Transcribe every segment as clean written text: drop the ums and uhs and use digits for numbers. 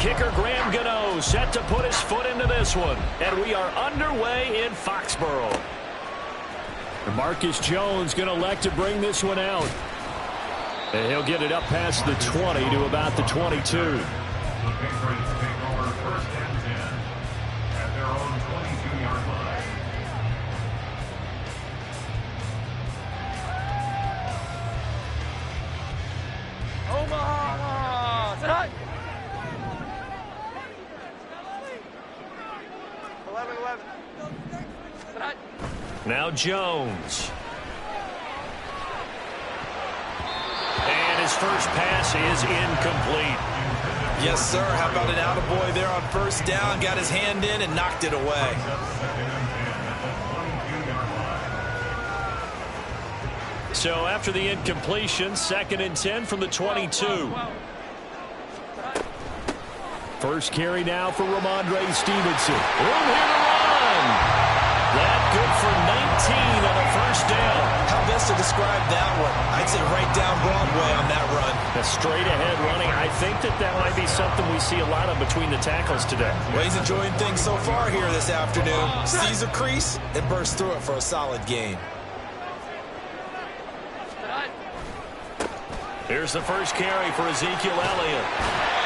kicker Graham Gano set to put his foot into this one. And we are underway in Foxborough. Marcus Jones going to elect to bring this one out. And he'll get it up past the 20 to about the 22. The Patriots take over first and 10 at their own 22-yard line. Omaha! Tonight! 11-11. Tonight. Now Jones. And his first pass is incomplete. Yes, sir. How about an attaboy there on first down? Got his hand in and knocked it away. So after the incompletion, 2nd and 10 from the 22. First carry now for Ramondre Stevenson. Room here to run. That good for 19 on a first down. How best to describe that one? I'd say right down Broadway on that run. A straight ahead running. I think that might be something we see a lot of between the tackles today. Well, he's enjoying things so far here this afternoon. Sees a crease and bursts through it for a solid gain. Here's the first carry for Ezekiel Elliott.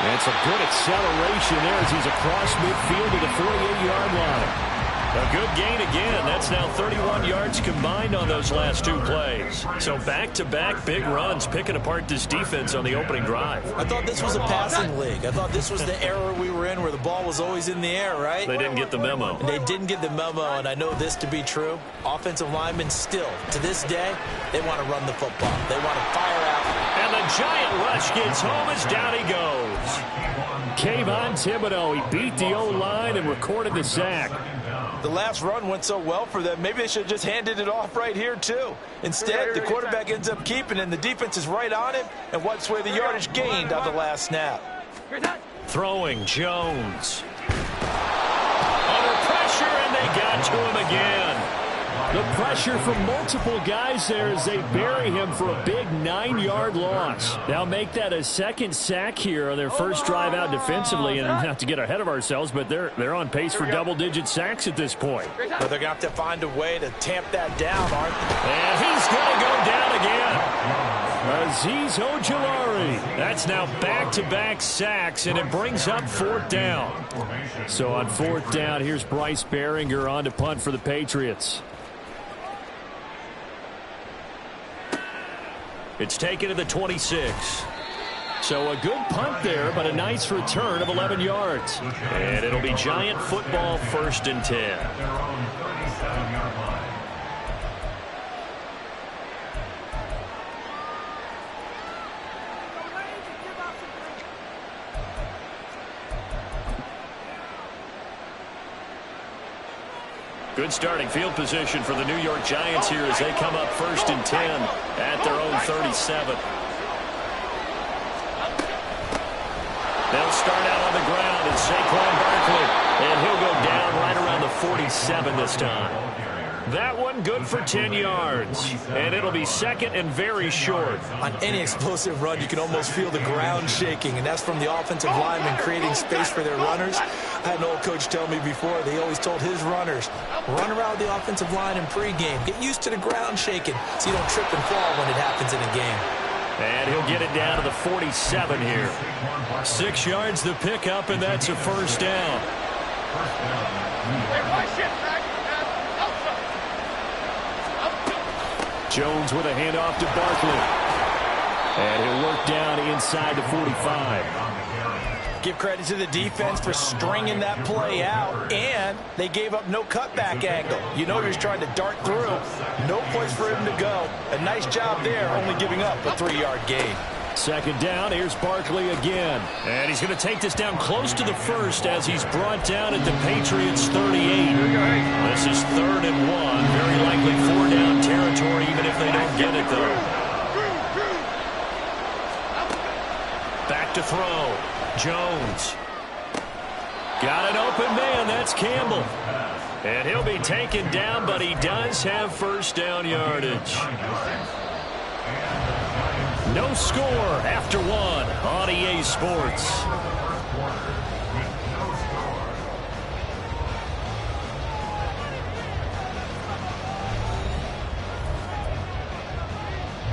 That's a good acceleration there as he's across midfield to the 48-yard line. A good gain again. That's now 31 yards combined on those last 2 plays. So back-to-back big runs picking apart this defense on the opening drive. I thought this was a passing league. I thought this was the era we were in where the ball was always in the air, right? They didn't get the memo. And they didn't get the memo, and I know this to be true. Offensive linemen still, to this day, they want to run the football. They want to fire out. And the giant rush gets home as down he goes. Kayvon Thibodeau, he beat the O-line and recorded the sack. The last run went so well for them, maybe they should have just handed it off right here, too. Instead, the quarterback ends up keeping it, and the defense is right on him and wipes away the yardage gained on the last snap. Throwing Jones. Under pressure, and they got to him again. The pressure from multiple guys there as they bury him for a big 9-yard loss. They'll make that a 2nd sack here on their first drive out defensively, and not to get ahead of ourselves, but they're on pace for double-digit sacks at this point. But they're going to have to find a way to tamp that down, aren't they? And he's going to go down again. Azeez Ojulari. That's now back-to-back sacks, and it brings up 4th down. So on 4th down, here's Bryce Behringer on to punt for the Patriots. It's taken to the 26. So a good punt there, but a nice return of 11 yards. And it'll be Giant football 1st and 10. Good starting field position for the New York Giants here as they come up 1st and 10 at their own 37. They'll start out on the ground as Saquon Barkley, and he'll go down right around the 47 this time. That one good for 10 yards, and it'll be 2nd and very short. On any explosive run, you can almost feel the ground shaking, and that's from the offensive linemen creating space for their runners. I had an old coach tell me before, they always told his runners, run around the offensive line in pregame. Get used to the ground shaking so you don't trip and fall when it happens in a game. And he'll get it down to the 47 here. 6 yards the pickup, and that's a 1st down. Jones with a handoff to Barkley. And he'll work down inside the 45. Give credit to the defense for stringing that play out, and they gave up no cutback angle. You know he was trying to dart through. No place for him to go. A nice job there, only giving up a 3-yard gain. 2nd down, here's Barkley again. And he's going to take this down close to the 1st as he's brought down at the Patriots' 38. This is 3rd and 1. Very likely 4-down territory, even if they don't get it, though. Back to throw. Jones. Got an open man. That's Campbell. And he'll be taken down, but he does have 1st down yardage. No score after 1 on EA Sports. quarter with no score.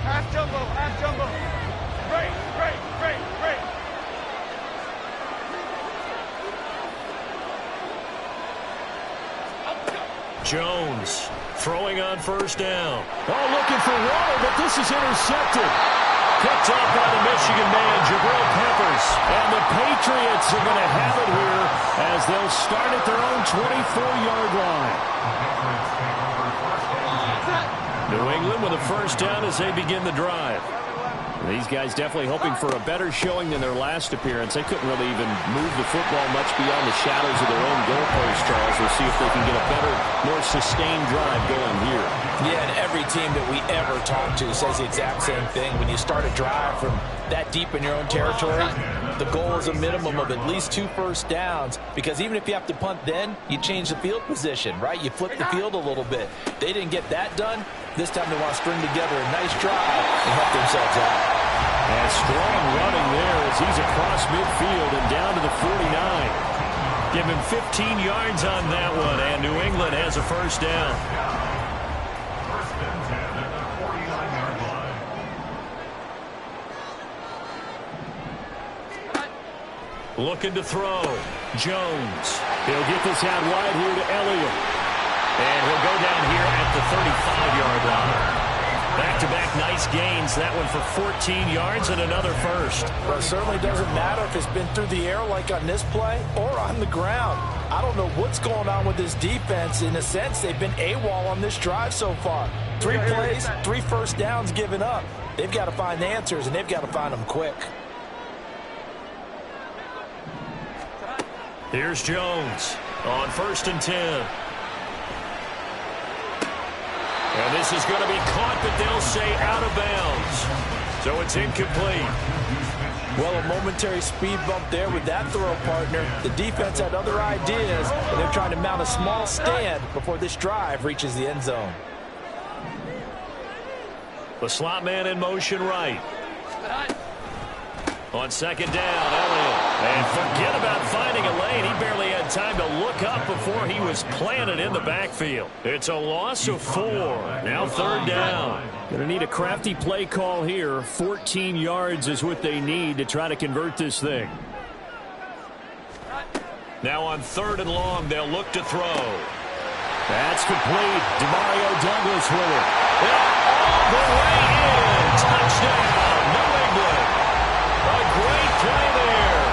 Half jumbo, half jumbo. Great, great, great, great. Jones throwing on first down. Oh, looking for water, but this is intercepted. Picked up by the Michigan man, Jabril Peppers. And the Patriots are going to have it here as they'll start at their own 24-yard line. New England with a first down as they begin the drive. These guys definitely hoping for a better showing than their last appearance. They couldn't really even move the football much beyond the shadows of their own goalpost, Charles. We'll see if they can get a better, more sustained drive going here. Yeah, and every team that we ever talk to says the exact same thing. When you start a drive from that deep in your own territory, the goal is a minimum of at least 2 first downs, because even if you have to punt then, you change the field position, right? You flip the field a little bit. They didn't get that done. This time they want to string together a nice drive and help themselves out. And strong running there as he's across midfield and down to the 49. Give him 15 yards on that one, and New England has a first down. First and 10 at the 49-yard line. Looking to throw. Jones. He'll get this out wide here to Elliott. And he'll go down here at the 35-yard line. Back-to-back nice gains. That one for 14 yards and another first. Well, it certainly doesn't matter if it's been through the air like on this play or on the ground. I don't know what's going on with this defense. In a sense, they've been AWOL on this drive so far. 3 plays, 3 first downs given up. They've got to find answers, and they've got to find them quick. Here's Jones on first and 10. And this is going to be caught, but they'll say out of bounds. So it's incomplete. Well, a momentary speed bump there with that throw partner. The defense had other ideas, and they're trying to mount a small stand before this drive reaches the end zone. The slot man in motion right. On second down, Elliott. And forget about finding a lane. He barely had time to look up before he was planted in the backfield. It's a loss of 4. Now third down. Going to need a crafty play call here. 14 yards is what they need to try to convert this thing. Now on third and long, they'll look to throw. That's complete. Demario Douglas with it. All the way in. Touchdown, New England. A great play there.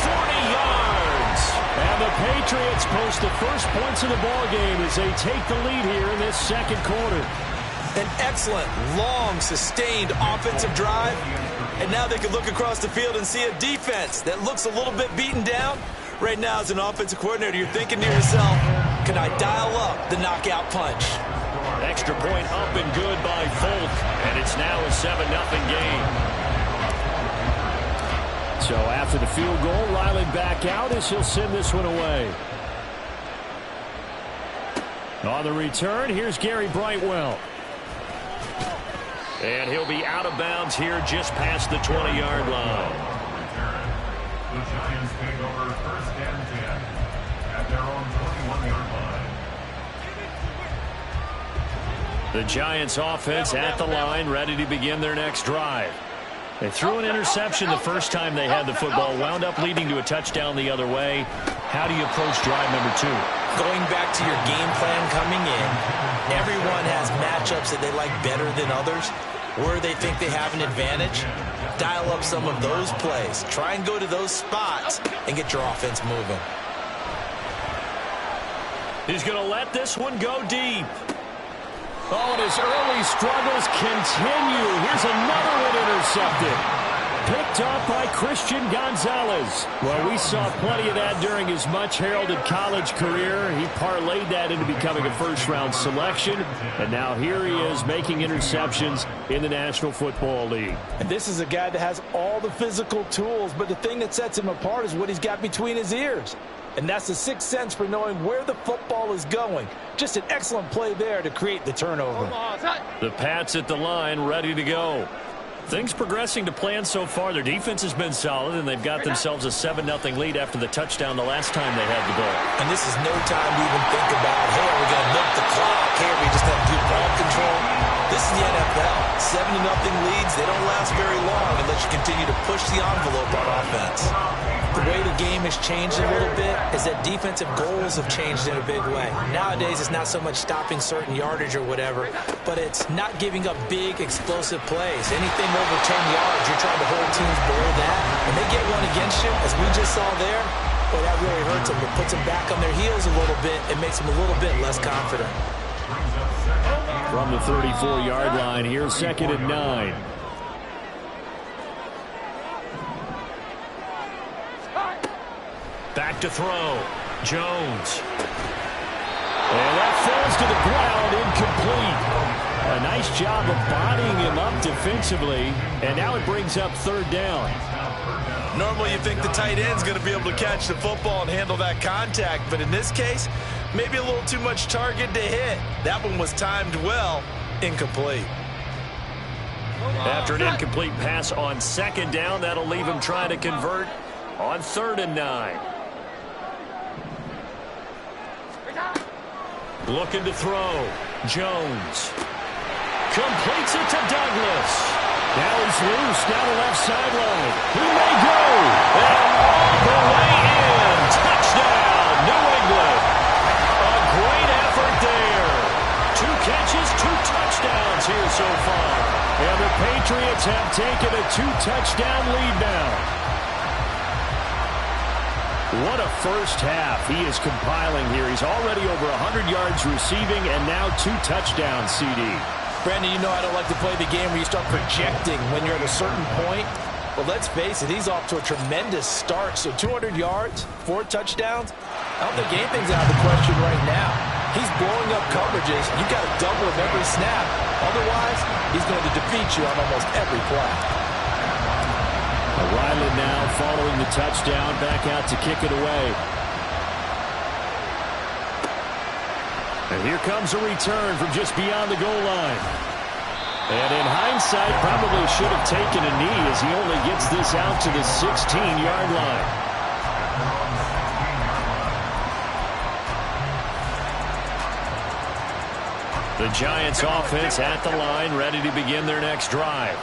40 yards. And the Patriots post the first points of the ballgame as they take the lead here in this second quarter. An excellent, long, sustained offensive drive. And now they can look across the field and see a defense that looks a little bit beaten down. Right now, as an offensive coordinator, you're thinking to yourself, can I dial up the knockout punch? Extra point up and good by Folk. And it's now a 7-0 game. So after the field goal, Ryland back out as he'll send this one away. On the return, here's Gary Brightwell. And he'll be out of bounds here just past the 20-yard line. The Giants take over first and 10 at their own 21-yard line. The Giants offense at the line, ready to begin their next drive. They threw an interception the first time they had the football, wound up leading to a touchdown the other way. How do you approach drive number 2? Going back to your game plan coming in, everyone has matchups that they like better than others, where they think they have an advantage. Dial up some of those plays. Try and go to those spots and get your offense moving. He's going to let this one go deep. Oh, and his early struggles continue. Here's another one intercepted. Picked up by Christian Gonzalez. Well, we saw plenty of that during his much-heralded college career. He parlayed that into becoming a first-round selection. And now here he is making interceptions in the National Football League. And this is a guy that has all the physical tools, but the thing that sets him apart is what he's got between his ears. And that's the sixth sense for knowing where the football is going. Just an excellent play there to create the turnover. The Pats at the line, ready to go. Things progressing to plan so far. Their defense has been solid, and they've got themselves a 7-0 lead after the touchdown the last time they had the ball. And this is no time to even think about, hey, are we going to milk the clock? Hey, are we just going to do ball control? This is the NFL. 7-0 leads, they don't last very long unless you continue to push the envelope on offense. The way the game has changed a little bit is that defensive goals have changed in a big way. Nowadays, it's not so much stopping certain yardage or whatever, but it's not giving up big, explosive plays. Anything over 10 yards, you're trying to hold teams below that. When they get one against you, as we just saw there, boy, that really hurts them. It puts them back on their heels a little bit. It makes them a little bit less confident. From the 34-yard line, here's 2nd and 9. Back to throw. Jones. And that falls to the ground, incomplete. A nice job of bodying him up defensively, and now it brings up 3rd down. Normally you think the tight end's going to be able to catch the football and handle that contact, but in this case, maybe a little too much target to hit. That one was timed well, incomplete. After an incomplete pass on 2nd down, that'll leave him trying to convert on 3rd and 9. Looking to throw. Jones. Completes it to Douglas. Now he's loose down the left sideline. He may go. And all the way in. Touchdown, New England. A great effort there. 2 catches, 2 touchdowns here so far. And the Patriots have taken a 2-touchdown lead now. What a first half he is compiling here. He's already over 100 yards receiving and now 2 touchdowns, CD. Brandon, you know I don't like to play the game where you start projecting when you're at a certain point. But let's face it, he's off to a tremendous start. So 200 yards, 4 touchdowns. I don't think anything's out of the question right now. He's blowing up coverages. You've got to double him every snap. Otherwise, he's going to defeat you on almost every play. Ryland now following the touchdown, back out to kick it away. And here comes a return from just beyond the goal line. And in hindsight, probably should have taken a knee as he only gets this out to the 16-yard line. The Giants offense at the line, ready to begin their next drive.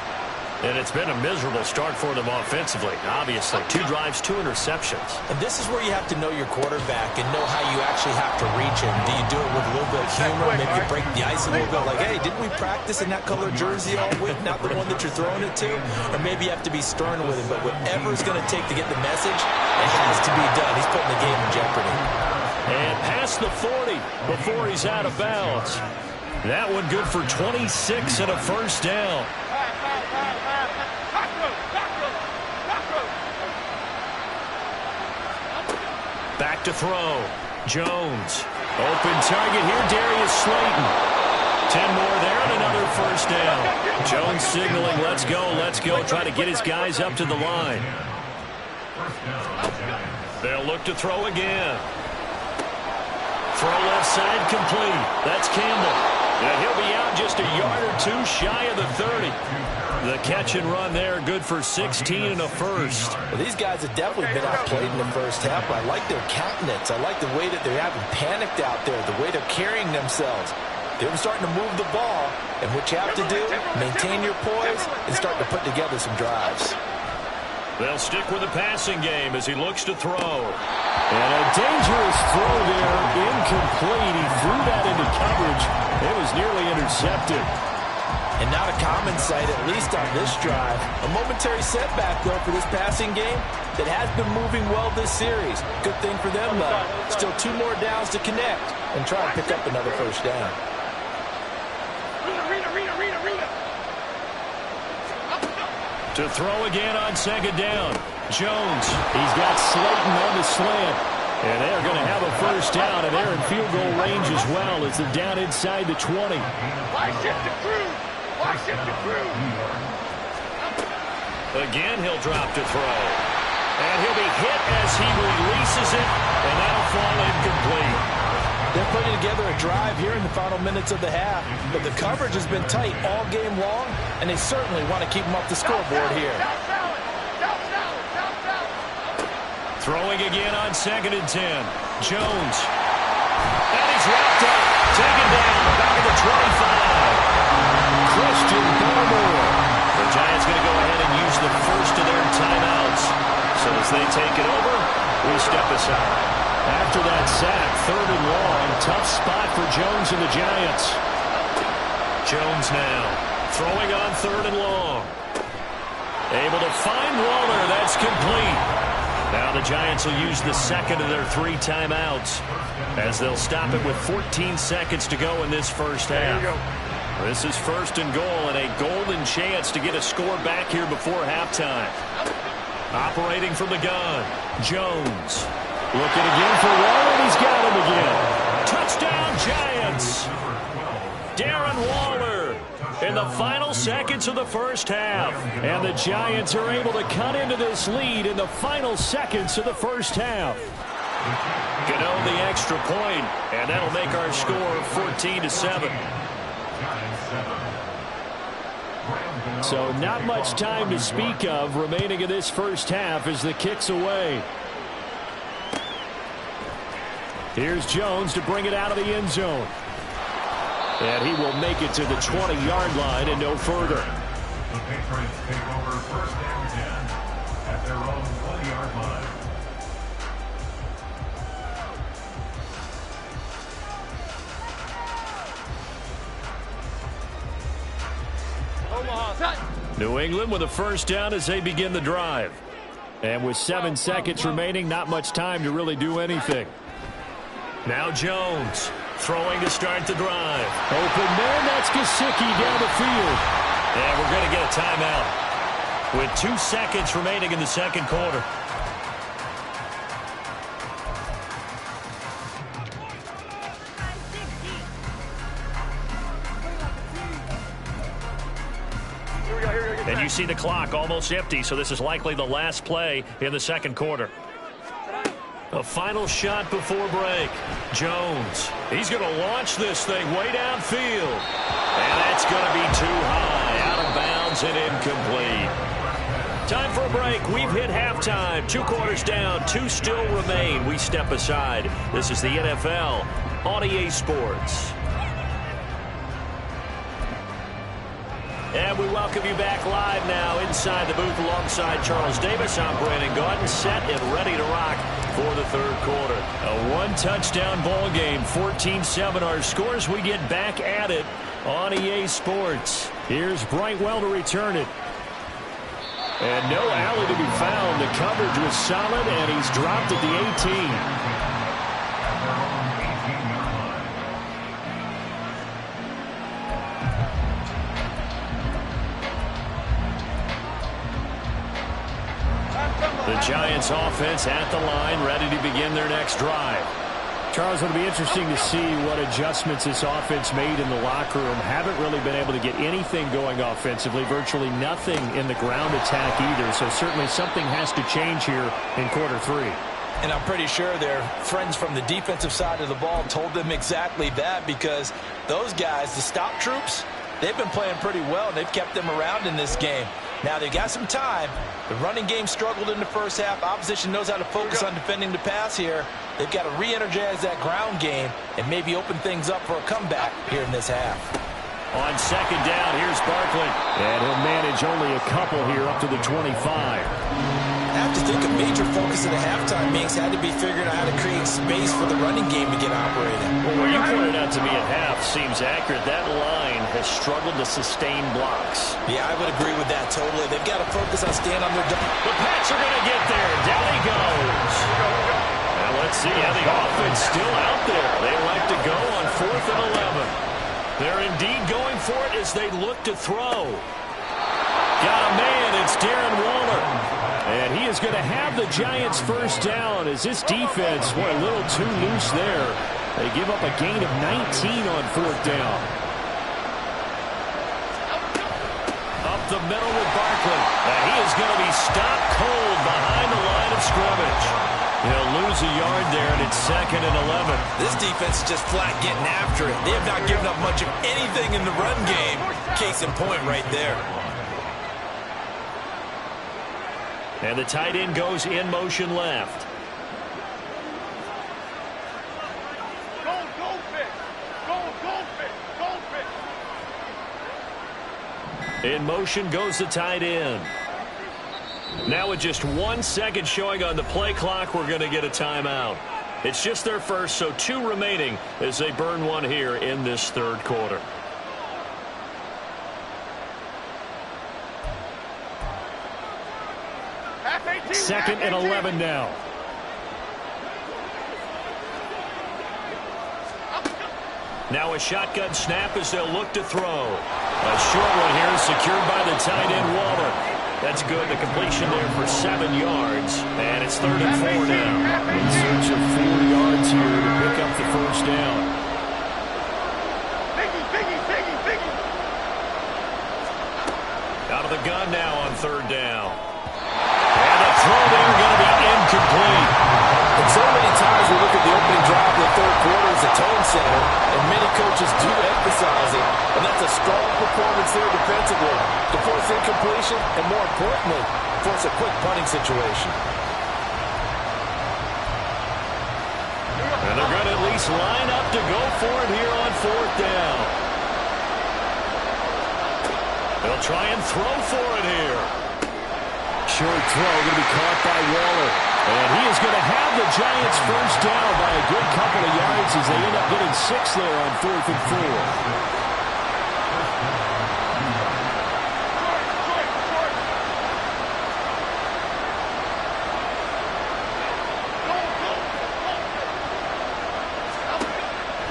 And it's been a miserable start for them offensively. Obviously, 2 drives, 2 interceptions. And this is where you have to know your quarterback and know how you actually have to reach him. Do you do it with a little bit of humor? Maybe you break the ice a little bit. Like, hey, didn't we practice in that color jersey all week? Not the one that you're throwing it to? Or maybe you have to be stern with him. But whatever it's going to take to get the message, it has to be done. He's putting the game in jeopardy. And past the 40 before he's out of bounds. That one good for 26 and a first down. Back to throw. Jones. Open target here, Darius Slayton. 10 more there and another first down. Jones signaling, let's go, trying to get his guys up to the line. They'll look to throw again. Throw left side complete. That's Campbell. And he'll be out just a yard or 2 shy of the 30. The catch and run there, good for 16 and a first. Well, these guys have definitely been outplayed in the first half, but I like their countenance. I like the way that they're having panicked out there, the way they're carrying themselves. They're starting to move the ball, and what you have to do, maintain your poise and start to put together some drives. They'll stick with the passing game as he looks to throw. And a dangerous throw there, incomplete. He threw that into coverage. It was nearly intercepted. And not a common sight, at least on this drive. A momentary setback, though, for this passing game that has been moving well this series. Good thing for them, though. Still 2 more downs to connect and try and pick up another first down. To throw again on 2nd down. Jones. He's got Slayton on the slant. And they're going to have a first down, and they're in field goal range as well as they're down inside the 20. Again, he'll drop to throw. And he'll be hit as he releases it, and that'll fall incomplete. They're putting together a drive here in the final minutes of the half, but the coverage has been tight all game long, and they certainly want to keep them off the scoreboard here. Throwing again on 2nd and 10. Jones. And he's wrapped up. Taken down. Back at the 25. Christian Barmore. The Giants going to go ahead and use the first of their timeouts. So as they take it over, we step aside. After that sack, 3rd and long. Tough spot for Jones and the Giants. Jones now. Throwing on 3rd and long. Able to find Waller. That's complete. Now the Giants will use the second of their 3 timeouts as they'll stop it with 14 seconds to go in this first half. This is 1st and goal and a golden chance to get a score back here before halftime. Operating from the gun, Jones. Looking again for Waller, and he's got him again. Touchdown, Giants! Darren Waller in the final seconds of the first half. And the Giants are able to cut into this lead in the final seconds of the first half. Gano the extra point, and that'll make our score 14-7. So not much time to speak of remaining in this first half as the kick's away. Here's Jones to bring it out of the end zone. And he will make it to the 20-yard line and no further. The Patriots take over 1st and 10 at their own 20-yard line. New England with a first down as they begin the drive. And with 7 seconds remaining, not much time to really do anything. Now Jones throwing to start the drive. Open man, that's Gesicki down the field. And we're going to get a timeout with 2 seconds remaining in the second quarter. And you see the clock almost empty, so this is likely the last play in the second quarter. A final shot before break. Jones. He's going to launch this thing way downfield. And that's going to be too high. Out of bounds and incomplete. Time for a break. We've hit halftime. 2 quarters down. 2 still remain. We step aside. This is the NFL on EA Sports. And we welcome you back live now inside the booth alongside Charles Davis. I'm Brandon Gaudin, set and ready to rock for the third quarter. A 1-touchdown ball game, 14-7 our scores. We get back at it on EA Sports. Here's Brightwell to return it. And no alley to be found. The coverage was solid, and he's dropped at the 18. The Giants offense at the line, ready to begin their next drive. Charles, it'll be interesting to see what adjustments this offense made in the locker room. Haven't really been able to get anything going offensively, virtually nothing in the ground attack either. So certainly something has to change here in quarter 3. And I'm pretty sure their friends from the defensive side of the ball told them exactly that, because those guys, the stop troops, they've been playing pretty well. They've kept them around in this game. Now, they got some time. The running game struggled in the first half. Opposition knows how to focus on defending the pass here. They've got to re-energize that ground game and maybe open things up for a comeback here in this half. On second down, here's Barkley. And he'll manage only a couple here up to the 25. I have to think a major focus of the halftime meetings had to be figuring out how to create space for the running game to get operating. Well, what you pointed out to me at half seems accurate. That line has struggled to sustain blocks. Yeah, I would agree with that totally. They've got to focus on staying on their... The Pats are going to get there. Down he goes. Now let's see how the offense still out there. They like to go on 4th and 11. They're indeed going for it as they look to throw. Got a man. It's Darren Waller. And he is going to have the Giants first down as this defense, boy, a little too loose there. They give up a gain of 19 on 4th down. Up the middle with Barkley. And he is going to be stopped cold behind the line of scrimmage. He'll lose a yard there, and it's 2nd and 11. This defense is just flat getting after it. They have not given up much of anything in the run game. Case in point right there. And the tight end goes in motion left. In motion goes the tight end. Now with just 1 second showing on the play clock, we're going to get a timeout. It's just their first, so 2 remaining as they burn one here in this third quarter. Second and 11 now. Now a shotgun snap as they'll look to throw. A short one here secured by the tight end Waller. That's good. The completion there for 7 yards. And it's 3rd and 4 now. In search of 4 yards here to pick up the first down. Out of the gun now on 3rd down. And the throw there going to be incomplete. And so many times we look at the opening drive of the third quarter as a tone setter, and many coaches do emphasize it, and that's a strong performance there defensively to force incompletion and, more importantly, force a quick punting situation. And they're going to at least line up to go for it here on 4th down. They'll try and throw for it here. Short throw going to be caught by Waller. And he is going to have the Giants first down by a good couple of yards as they end up getting 6 there on 4th and 4.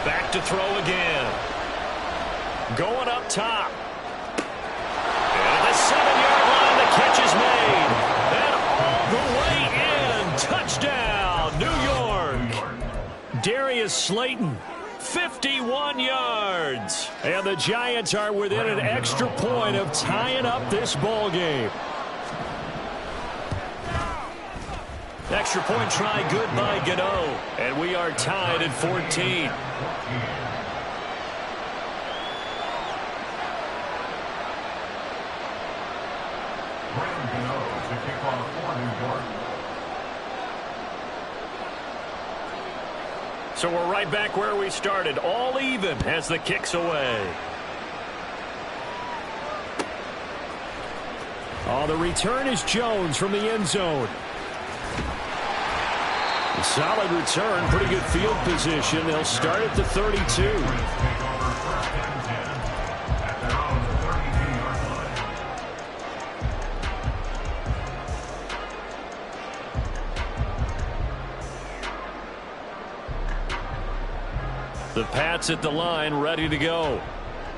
Back to throw again. Going up top. And at the 7-yard line, the catch is made. And all the way in. Touchdown, New York. Darius Slayton, 51 yards. and the Giants are within an extra point of tying up this ball game. Extra point try good by Gano. And we are tied at 14. To kick off for New York. So we're right back where we started, all even as the kick's away. Oh, the return is Jones from the end zone. A solid return, pretty good field position. They'll start at the 32. The Pats at the line, ready to go.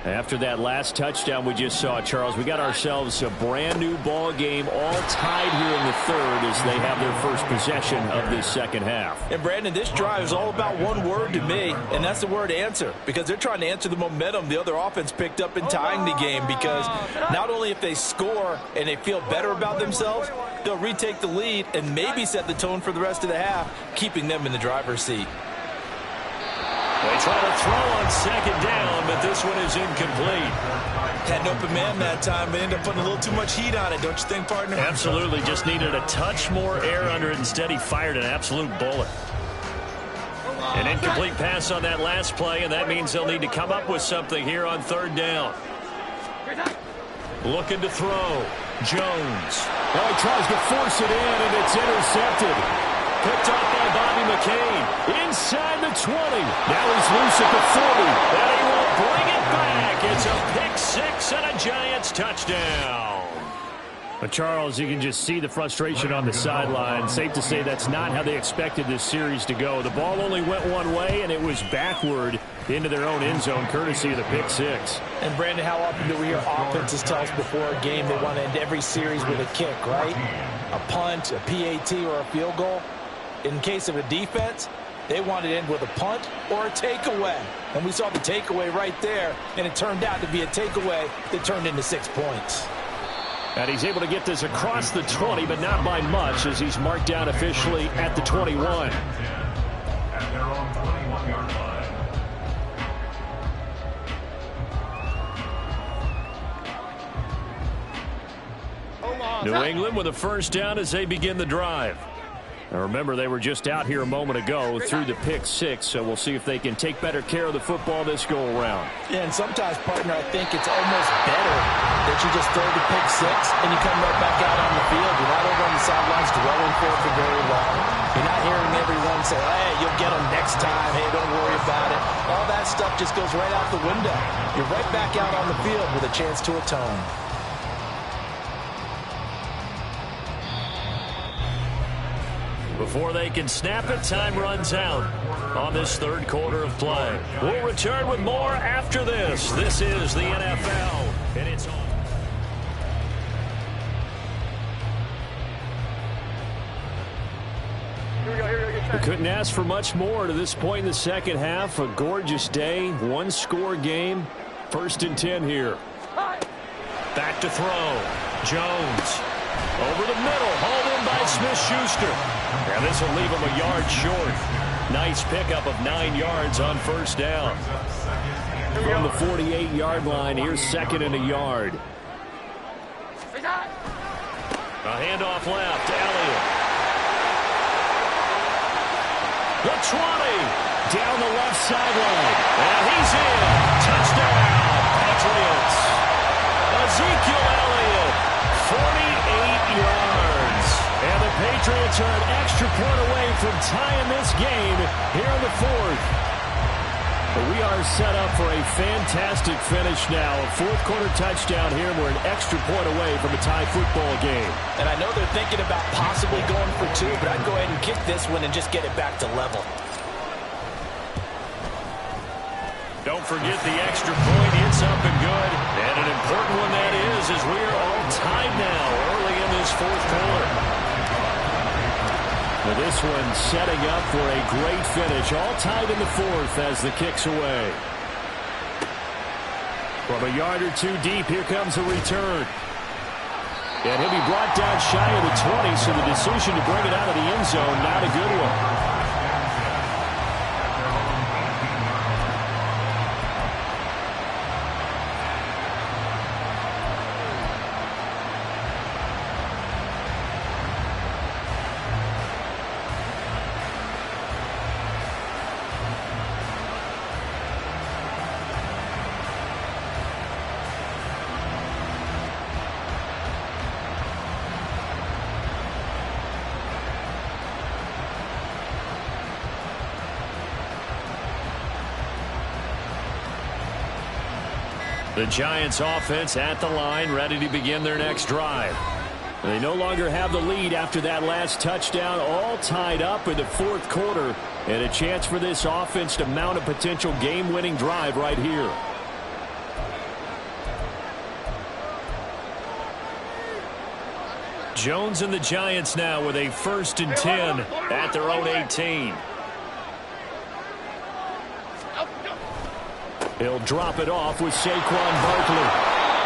After that last touchdown we just saw, Charles, we got ourselves a brand new ball game, all tied here in the third as they have their first possession of this second half. And, Brandon, this drive is all about one word to me, and that's the word answer, because they're trying to answer the momentum the other offense picked up in tying the game, because not only if they score and they feel better about themselves, they'll retake the lead and maybe set the tone for the rest of the half, keeping them in the driver's seat. They try to throw on second down, but this one is incomplete. Had an open man that time, but ended up putting a little too much heat on it, don't you think, partner? Absolutely. Just needed a touch more air under it. Instead, he fired an absolute bullet. An incomplete pass on that last play, and that means they'll need to come up with something here on third down. Looking to throw. Jones. Well, he tries to force it in, and it's intercepted. Picked up by Bobby McCain. Inside the 20. Now he's loose at the 40. And he will bring it back. It's a pick six and a Giants touchdown. But Charles, you can just see the frustration on the sideline. Safe to say that's not how they expected this series to go. The ball only went one way, and it was backward into their own end zone, courtesy of the pick six. And, Brandon, how often do we hear offenses tell us before a game they want to end every series with a kick, right? A punt, a PAT, or a field goal? In case of a defense, they wanted to end with a punt or a takeaway. And we saw the takeaway right there, and it turned out to be a takeaway that turned into 6 points. And he's able to get this across the 20, but not by much, as he's marked down officially at the 21. New England with a first down as they begin the drive. Now remember, they were just out here a moment ago through the pick six, so we'll see if they can take better care of the football this go-around. Yeah, and sometimes, partner, I think it's almost better that you just throw the pick six and you come right back out on the field. You're not over on the sidelines dwelling for very long. You're not hearing everyone say, hey, you'll get them next time. Hey, don't worry about it. All that stuff just goes right out the window. You're right back out on the field with a chance to atone. Before they can snap it, time runs out on this third quarter of play. We'll return with more after this. This is the NFL, and it's on. We couldn't ask for much more to this point in the second half. A gorgeous day, one-score game. 1st and 10 here. Back to throw. Jones. Over the middle, hauled in by Smith-Schuster. And this will leave him a yard short. Nice pickup of 9 yards on first down. From the 48-yard line, here's 2nd and a yard. A handoff left, Elliott. The 20, down the left sideline. And he's in. Touchdown, Patriots. Ezekiel Elliott, 48 yards. And the Patriots are an extra point away from tying this game here in the 4th. But we are set up for a fantastic finish now. A 4th quarter touchdown here. We're an extra point away from a tie football game. And I know they're thinking about possibly going for 2, but I'd go ahead and kick this one and just get it back to level. Don't forget the extra point. It's up and good. And an important one that is, as we are all tied now early in this 4th quarter. Well, this one setting up for a great finish. All tied in the 4th as the kick's away. From a yard or 2 deep, here comes a return. And he'll be brought down shy of the 20, so the decision to bring it out of the end zone, not a good one. The Giants offense at the line, ready to begin their next drive. They no longer have the lead after that last touchdown, all tied up in the 4th quarter, and a chance for this offense to mount a potential game-winning drive right here. Jones and the Giants now with a 1st and 10 at their own 18. He'll drop it off with Saquon Barkley.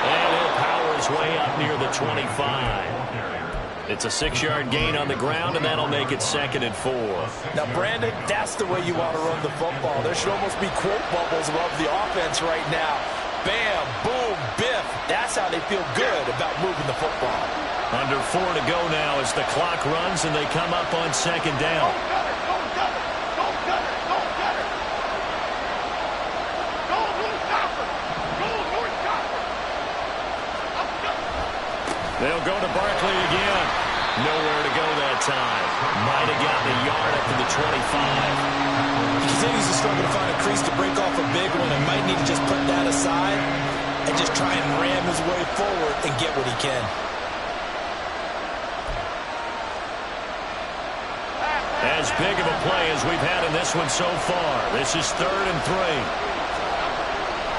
And he'll power his way up near the 25. It's a 6-yard gain on the ground, and that'll make it 2nd and 4. Now, Brandon, that's the way you want to run the football. There should almost be quote bubbles above the offense right now. Bam, boom, biff. That's how they feel good about moving the football. Under 4 to go now as the clock runs, and they come up on 2nd down. They'll go to Barkley again. Nowhere to go that time. Might have gotten a yard up to the 25. He continues to struggle to find a crease to break off a big one and might need to just put that aside and just try and ram his way forward and get what he can. As big of a play as we've had in this one so far. This is 3rd and 3.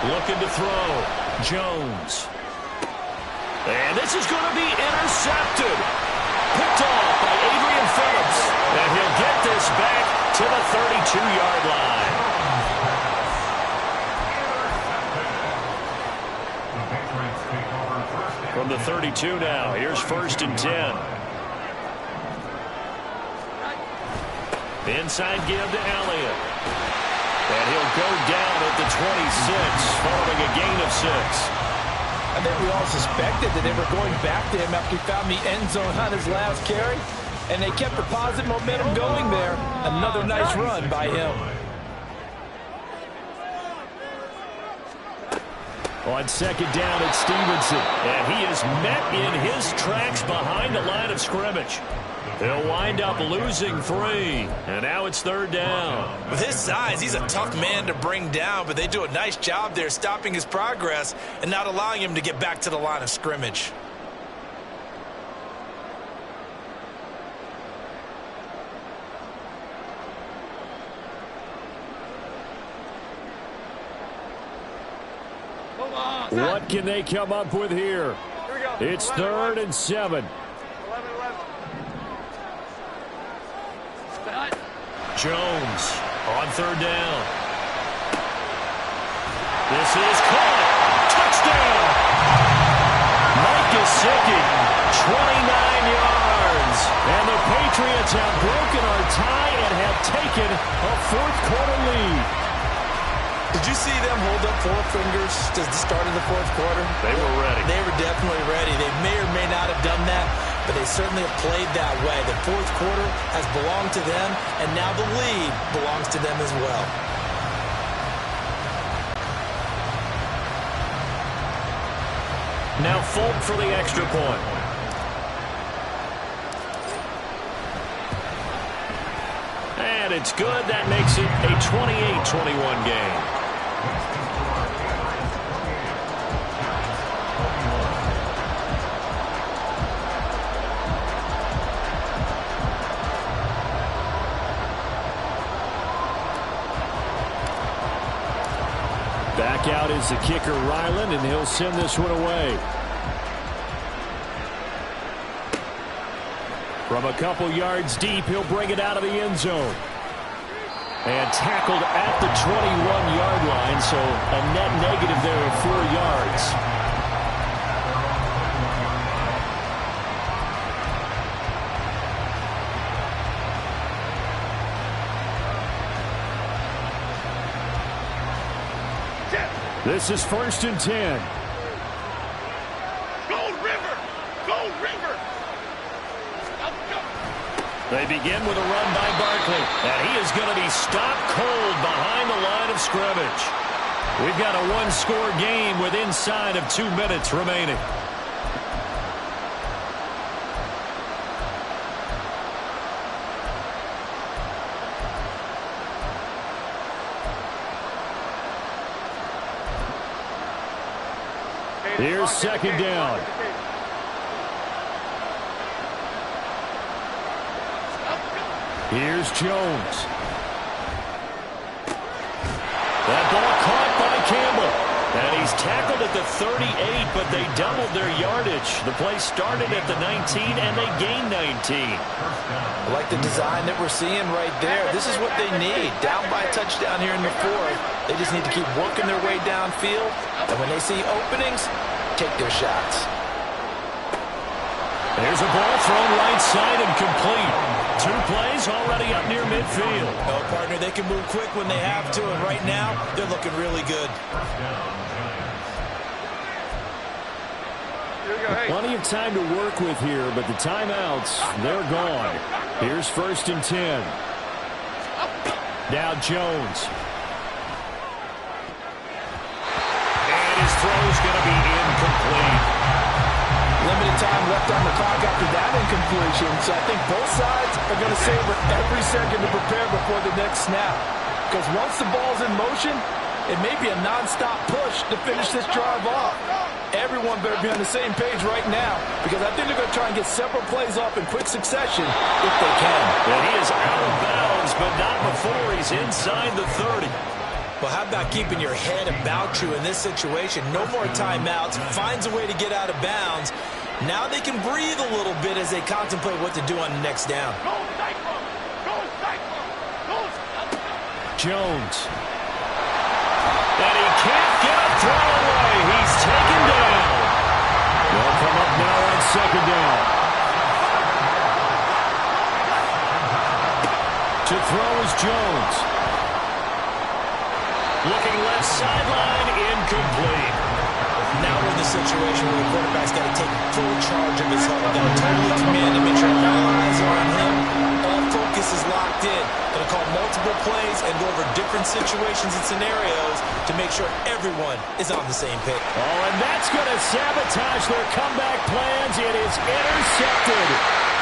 Looking to throw. Jones. And this is going to be intercepted. Picked off by Adrian Phillips. And he'll get this back to the 32-yard line. From the 32 now, here's 1st and 10. Inside give to Elliott. And he'll go down at the 26 following a gain of 6. I think we all suspected that they were going back to him after he found the end zone on his last carry, and they kept the positive momentum going there. Another nice run by him. On second down, it's Stevenson. And he is met in his tracks behind the line of scrimmage. He'll wind up losing 3. And now it's third down. With his size, he's a tough man to bring down, but they do a nice job there stopping his progress and not allowing him to get back to the line of scrimmage. What can they come up with here? It's 3rd and 7. Jones on third down. This is caught. Touchdown. Mike Gesicki, 29 yards. And the Patriots have broken our tie and have taken a fourth-quarter lead. Did you see them hold up 4 fingers to the start of the fourth quarter? They were ready. They were definitely ready. They may or may not have done that, but they certainly have played that way. The fourth quarter has belonged to them, and now the lead belongs to them as well. Now Fulton for the extra point. And it's good. That makes it a 28-21 game. Back out is the kicker, Ryland, and he'll send this one away. From a couple yards deep, he'll bring it out of the end zone. And tackled at the 21-yard line, so a net negative there of 4 yards. This is 1st and 10. Gold River! Gold River! They begin with a run by Barkley, and he is going to be stopped cold behind the line of scrimmage. We've got a one-score game with inside of 2 minutes remaining. Here's second down. Here's Jones. That ball caught by Campbell. And he's tackled at the 38, but they doubled their yardage. The play started at the 19, and they gained 19. I like the design that we're seeing right there. This is what they need. Down by a touchdown here in the 4th. They just need to keep working their way downfield. And when they see openings, take their shots. There's a ball thrown right side and complete. 2 plays already up near midfield. No, partner, they can move quick when they have to, and right now, they're looking really good. Plenty of time to work with here, but the timeouts, they're gone. Here's 1st and 10. Now Jones. And his throw's going to be incomplete. Limited time left on the clock after that incompletion, so I think both sides are going to savor every second to prepare before the next snap. Because once the ball's in motion, it may be a non-stop push to finish this drive off. Everyone better be on the same page right now, because I think they're going to try and get several plays off in quick succession if they can. And he is out of bounds, but not before he's inside the 30. Well, how about keeping your head about you in this situation? No more timeouts. Finds a way to get out of bounds. Now they can breathe a little bit as they contemplate what to do on the next down. Jones. And he can't get a throw away. He's taken down. They'll come up now on second down. To throw is Jones. Looking left sideline, incomplete. Now we're in the a situation where the quarterback's got to take full charge of his huddle, got to totally command and make sure all eyes are on him. All focus is locked in. Going to call multiple plays and go over different situations and scenarios to make sure everyone is on the same page. Oh, and that's going to sabotage their comeback plans. It is intercepted.